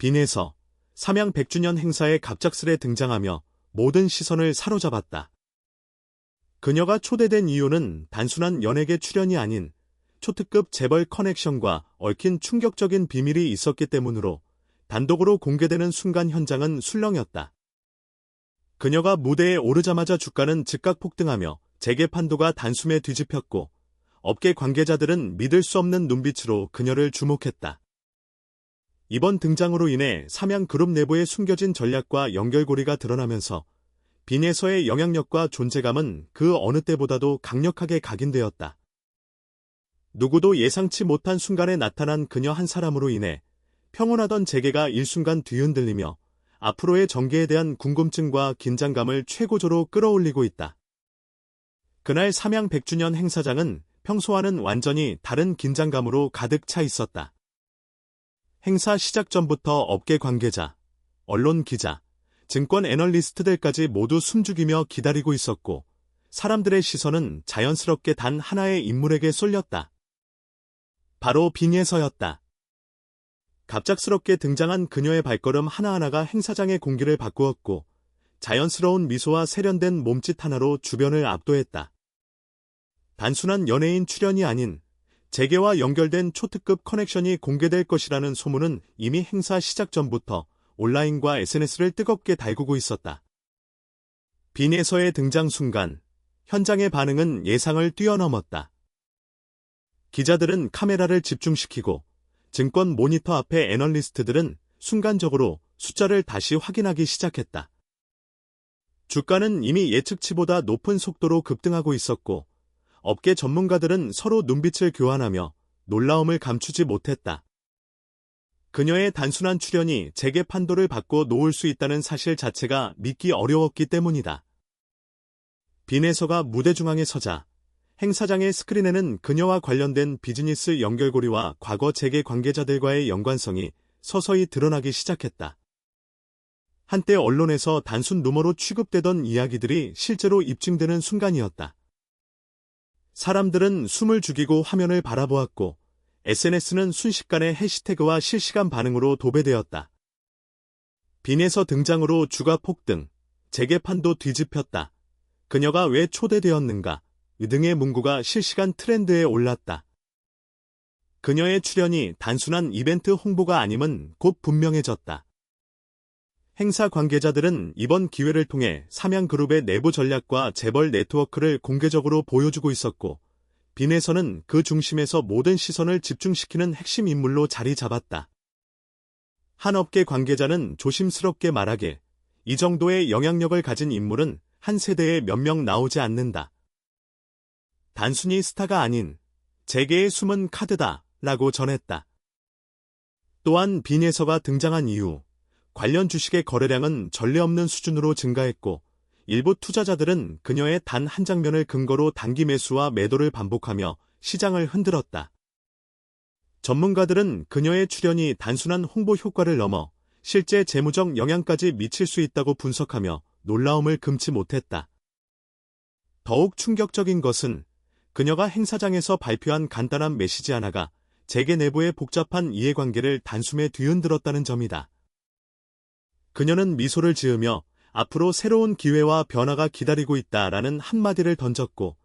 빈에서 삼양 100주년 행사에 갑작스레 등장하며 모든 시선을 사로잡았다. 그녀가 초대된 이유는 단순한 연예계 출연이 아닌 초특급 재벌 커넥션과 얽힌 충격적인 비밀이 있었기 때문으로 단독으로 공개되는 순간 현장은 술렁였다. 그녀가 무대에 오르자마자 주가는 즉각 폭등하며 재계 판도가 단숨에 뒤집혔고 업계 관계자들은 믿을 수 없는 눈빛으로 그녀를 주목했다. 이번 등장으로 인해 삼양그룹 내부의 숨겨진 전략과 연결고리가 드러나면서 빈에서의 영향력과 존재감은 그 어느 때보다도 강력하게 각인되었다. 누구도 예상치 못한 순간에 나타난 그녀 한 사람으로 인해 평온하던 재계가 일순간 뒤흔들리며 앞으로의 전개에 대한 궁금증과 긴장감을 최고조로 끌어올리고 있다. 그날 삼양 100주년 행사장은 평소와는 완전히 다른 긴장감으로 가득 차 있었다. 행사 시작 전부터 업계 관계자, 언론 기자, 증권 애널리스트들까지 모두 숨죽이며 기다리고 있었고 사람들의 시선은 자연스럽게 단 하나의 인물에게 쏠렸다. 바로 빈에서였다. 갑작스럽게 등장한 그녀의 발걸음 하나하나가 행사장의 공기를 바꾸었고 자연스러운 미소와 세련된 몸짓 하나로 주변을 압도했다. 단순한 연예인 출연이 아닌 재계와 연결된 초특급 커넥션이 공개될 것이라는 소문은 이미 행사 시작 전부터 온라인과 SNS를 뜨겁게 달구고 있었다. 빈에서의 등장 순간 현장의 반응은 예상을 뛰어넘었다. 기자들은 카메라를 집중시키고 증권 모니터 앞의 애널리스트들은 순간적으로 숫자를 다시 확인하기 시작했다. 주가는 이미 예측치보다 높은 속도로 급등하고 있었고 업계 전문가들은 서로 눈빛을 교환하며 놀라움을 감추지 못했다. 그녀의 단순한 출연이 재계 판도를 바꿔 놓을 수 있다는 사실 자체가 믿기 어려웠기 때문이다. 빈에서가 무대 중앙에 서자 행사장의 스크린에는 그녀와 관련된 비즈니스 연결고리와 과거 재계 관계자들과의 연관성이 서서히 드러나기 시작했다. 한때 언론에서 단순 루머로 취급되던 이야기들이 실제로 입증되는 순간이었다. 사람들은 숨을 죽이고 화면을 바라보았고 SNS는 순식간에 해시태그와 실시간 반응으로 도배되었다. 빈에서 등장으로 주가 폭등, 재계판도 뒤집혔다. 그녀가 왜 초대되었는가? 등의 문구가 실시간 트렌드에 올랐다. 그녀의 출연이 단순한 이벤트 홍보가 아님은 곧 분명해졌다. 행사 관계자들은 이번 기회를 통해 삼양그룹의 내부 전략과 재벌 네트워크를 공개적으로 보여주고 있었고 빈에서는 그 중심에서 모든 시선을 집중시키는 핵심 인물로 자리 잡았다. 한 업계 관계자는 조심스럽게 말하길 이 정도의 영향력을 가진 인물은 한 세대에 몇 명 나오지 않는다. 단순히 스타가 아닌 재계의 숨은 카드다 라고 전했다. 또한 빈에서가 등장한 이후 관련 주식의 거래량은 전례 없는 수준으로 증가했고 일부 투자자들은 그녀의 단 한 장면을 근거로 단기 매수와 매도를 반복하며 시장을 흔들었다. 전문가들은 그녀의 출연이 단순한 홍보 효과를 넘어 실제 재무적 영향까지 미칠 수 있다고 분석하며 놀라움을 금치 못했다. 더욱 충격적인 것은 그녀가 행사장에서 발표한 간단한 메시지 하나가 재계 내부의 복잡한 이해관계를 단숨에 뒤흔들었다는 점이다. 그녀는 미소를 지으며 앞으로 새로운 기회와 변화가 기다리고 있다라는 한마디를 던졌고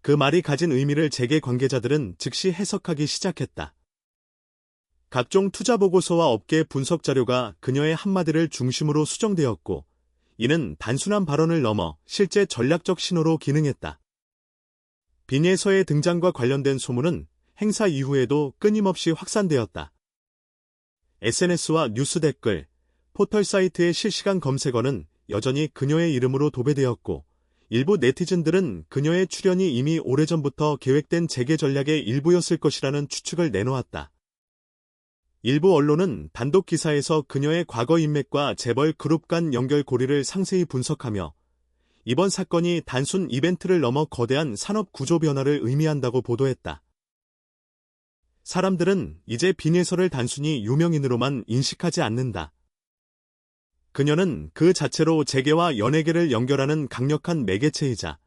그 말이 가진 의미를 재계 관계자들은 즉시 해석하기 시작했다. 각종 투자 보고서와 업계 분석 자료가 그녀의 한마디를 중심으로 수정되었고 이는 단순한 발언을 넘어 실제 전략적 신호로 기능했다. 빈에서의 등장과 관련된 소문은 행사 이후에도 끊임없이 확산되었다. SNS와 뉴스 댓글, 포털 사이트의 실시간 검색어는 여전히 그녀의 이름으로 도배되었고 일부 네티즌들은 그녀의 출연이 이미 오래전부터 계획된 재계 전략의 일부였을 것이라는 추측을 내놓았다. 일부 언론은 단독 기사에서 그녀의 과거 인맥과 재벌 그룹 간 연결고리를 상세히 분석하며 이번 사건이 단순 이벤트를 넘어 거대한 산업 구조 변화를 의미한다고 보도했다. 사람들은 이제 빈에서를 단순히 유명인으로만 인식하지 않는다. 그녀는 그 자체로 재계와 연예계를 연결하는 강력한 매개체이자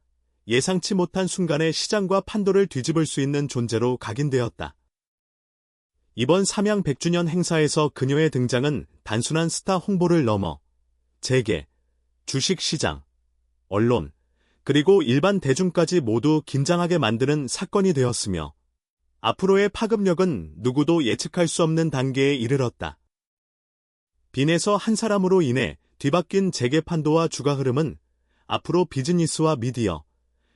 예상치 못한 순간에 시장과 판도를 뒤집을 수 있는 존재로 각인되었다. 이번 삼양 100주년 행사에서 그녀의 등장은 단순한 스타 홍보를 넘어 재계, 주식시장, 언론, 그리고 일반 대중까지 모두 긴장하게 만드는 사건이 되었으며 앞으로의 파급력은 누구도 예측할 수 없는 단계에 이르렀다. 빈에서 한 사람으로 인해 뒤바뀐 재계 판도와 주가 흐름은 앞으로 비즈니스와 미디어,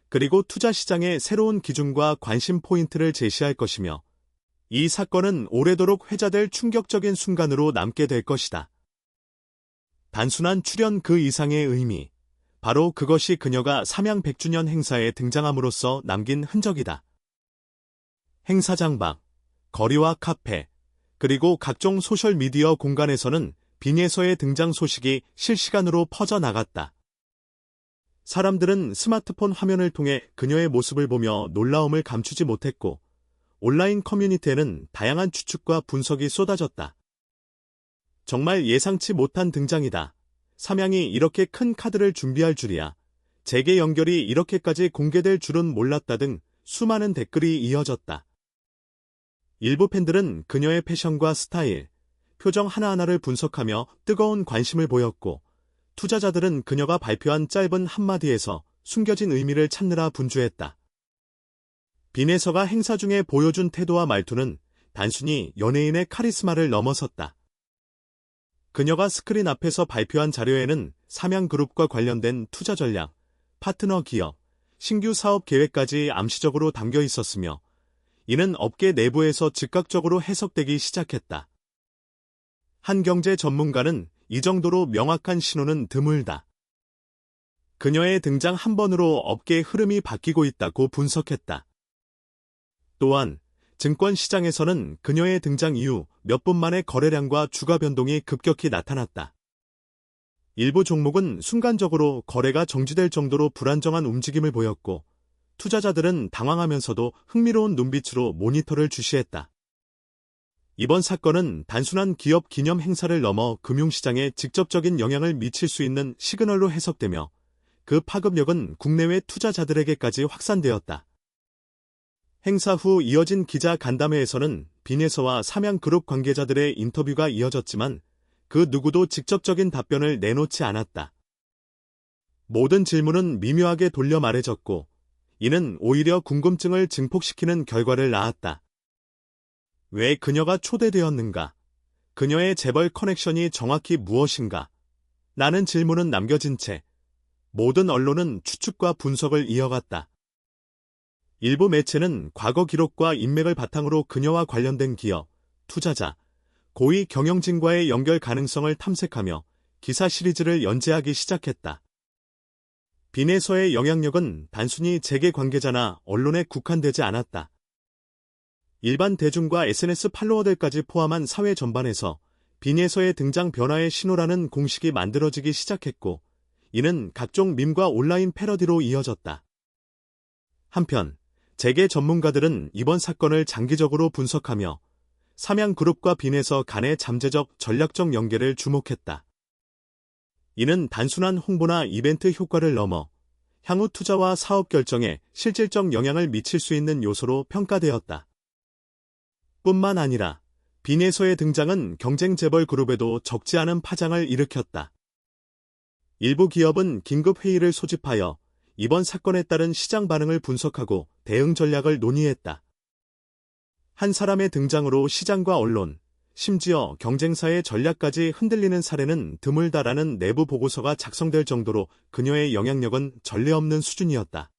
그리고 투자 시장의 새로운 기준과 관심 포인트를 제시할 것이며 이 사건은 오래도록 회자될 충격적인 순간으로 남게 될 것이다. 단순한 출연 그 이상의 의미, 바로 그것이 그녀가 삼양 100주년 행사에 등장함으로써 남긴 흔적이다. 행사장 밖, 거리와 카페, 그리고 각종 소셜미디어 공간에서는 빈에서의 등장 소식이 실시간으로 퍼져나갔다. 사람들은 스마트폰 화면을 통해 그녀의 모습을 보며 놀라움을 감추지 못했고 온라인 커뮤니티에는 다양한 추측과 분석이 쏟아졌다. 정말 예상치 못한 등장이다. 삼양이 이렇게 큰 카드를 준비할 줄이야. 재계 연결이 이렇게까지 공개될 줄은 몰랐다 등 수많은 댓글이 이어졌다. 일부 팬들은 그녀의 패션과 스타일, 표정 하나하나를 분석하며 뜨거운 관심을 보였고 투자자들은 그녀가 발표한 짧은 한마디에서 숨겨진 의미를 찾느라 분주했다. 빈에서가 행사 중에 보여준 태도와 말투는 단순히 연예인의 카리스마를 넘어섰다. 그녀가 스크린 앞에서 발표한 자료에는 삼양그룹과 관련된 투자 전략, 파트너 기업, 신규 사업 계획까지 암시적으로 담겨 있었으며 이는 업계 내부에서 즉각적으로 해석되기 시작했다. 한 경제 전문가는 이 정도로 명확한 신호는 드물다. 그녀의 등장 한 번으로 업계의 흐름이 바뀌고 있다고 분석했다. 또한 증권 시장에서는 그녀의 등장 이후 몇 분 만에 거래량과 주가 변동이 급격히 나타났다. 일부 종목은 순간적으로 거래가 정지될 정도로 불안정한 움직임을 보였고 투자자들은 당황하면서도 흥미로운 눈빛으로 모니터를 주시했다. 이번 사건은 단순한 기업 기념 행사를 넘어 금융시장에 직접적인 영향을 미칠 수 있는 시그널로 해석되며 그 파급력은 국내외 투자자들에게까지 확산되었다. 행사 후 이어진 기자 간담회에서는 빈에서와 삼양그룹 관계자들의 인터뷰가 이어졌지만 그 누구도 직접적인 답변을 내놓지 않았다. 모든 질문은 미묘하게 돌려 말해졌고 이는 오히려 궁금증을 증폭시키는 결과를 낳았다. 왜 그녀가 초대되었는가? 그녀의 재벌 커넥션이 정확히 무엇인가? 라는 질문은 남겨진 채 모든 언론은 추측과 분석을 이어갔다. 일부 매체는 과거 기록과 인맥을 바탕으로 그녀와 관련된 기업, 투자자, 고위 경영진과의 연결 가능성을 탐색하며 기사 시리즈를 연재하기 시작했다. 빈에서의 영향력은 단순히 재계 관계자나 언론에 국한되지 않았다. 일반 대중과 SNS 팔로워들까지 포함한 사회 전반에서 빈에서의 등장 변화의 신호라는 공식이 만들어지기 시작했고 이는 각종 밈과 온라인 패러디로 이어졌다. 한편 재계 전문가들은 이번 사건을 장기적으로 분석하며 삼양그룹과 빈에서 간의 잠재적 전략적 연계를 주목했다. 이는 단순한 홍보나 이벤트 효과를 넘어 향후 투자와 사업 결정에 실질적 영향을 미칠 수 있는 요소로 평가되었다. 뿐만 아니라 빈에서의 등장은 경쟁 재벌 그룹에도 적지 않은 파장을 일으켰다. 일부 기업은 긴급 회의를 소집하여 이번 사건에 따른 시장 반응을 분석하고 대응 전략을 논의했다. 한 사람의 등장으로 시장과 언론, 심지어 경쟁사의 전략까지 흔들리는 사례는 드물다라는 내부 보고서가 작성될 정도로 그녀의 영향력은 전례 없는 수준이었다.